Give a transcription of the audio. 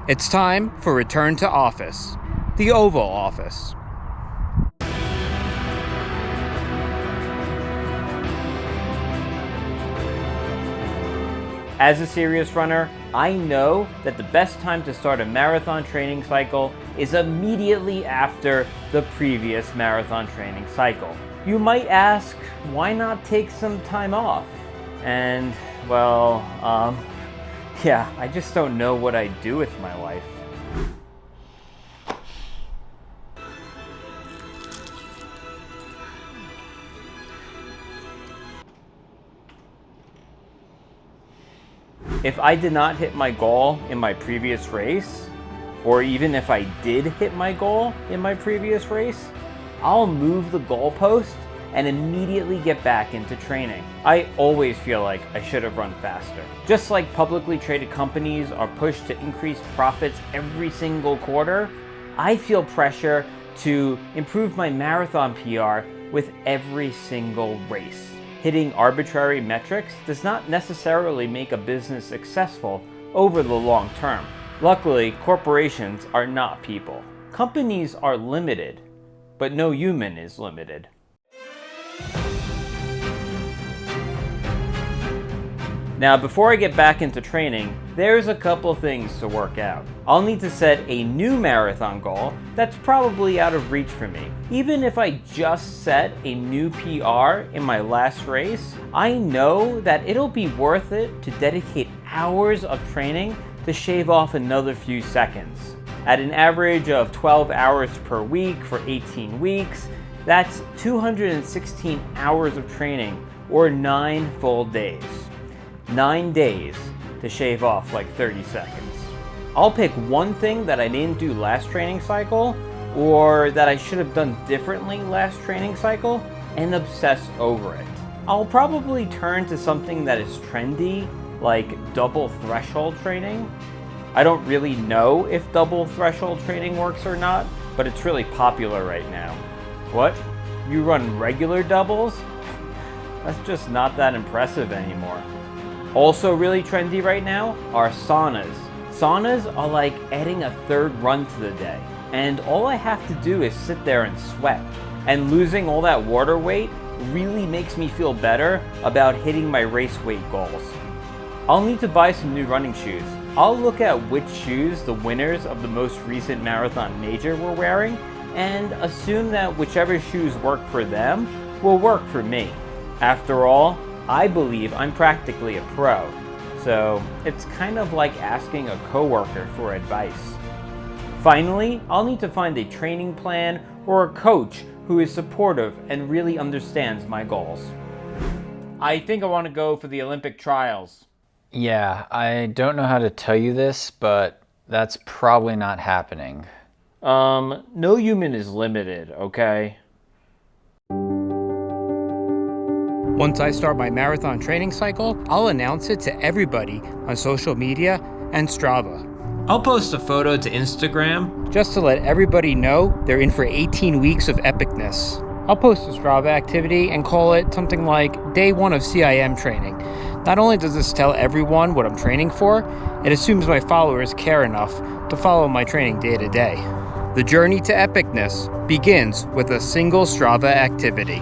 It's time for return to office, the Oval Office. As a serious runner, I know that the best time to start a marathon training cycle is immediately after the previous marathon training cycle. You might ask, why not take some time off? And, well, I just don't know what I'd do with my life. If I did not hit my goal in my previous race, or even if I did hit my goal in my previous race, I'll move the goalpost and immediately get back into training. I always feel like I should have run faster. Just like publicly traded companies are pushed to increase profits every single quarter, I feel pressure to improve my marathon PR with every single race. Hitting arbitrary metrics does not necessarily make a business successful over the long term. Luckily, corporations are not people. Companies are limited, but no human is limited. Now, before I get back into training, there's a couple things to work out. I'll need to set a new marathon goal that's probably out of reach for me. Even if I just set a new PR in my last race, I know that it'll be worth it to dedicate hours of training to shave off another few seconds. At an average of 12 hours per week for 18 weeks, that's 216 hours of training, or 9 full days. 9 days to shave off like 30 seconds. I'll pick one thing that I didn't do last training cycle, or that I should have done differently last training cycle, and obsess over it. I'll probably turn to something that is trendy, like double threshold training. I don't really know if double threshold training works or not, but it's really popular right now. What? You run regular doubles? That's just not that impressive anymore. Also really trendy right now are saunas. Saunas are like adding a third run to the day, and all I have to do is sit there and sweat. And losing all that water weight really makes me feel better about hitting my race weight goals. I'll need to buy some new running shoes. I'll look at which shoes the winners of the most recent marathon major were wearing, and assume that whichever shoes work for them will work for me. After all, I believe I'm practically a pro, so it's kind of like asking a coworker for advice. Finally, I'll need to find a training plan or a coach who is supportive and really understands my goals. I think I want to go for the Olympic trials. Yeah, I don't know how to tell you this, but that's probably not happening. No human is limited, okay? Once I start my marathon training cycle, I'll announce it to everybody on social media and Strava. I'll post a photo to Instagram Just to let everybody know they're in for 18 weeks of epicness. I'll post a Strava activity and call it something like Day 1 of CIM training. Not only does this tell everyone what I'm training for, it assumes my followers care enough to follow my training day to day. The journey to epicness begins with a single Strava activity.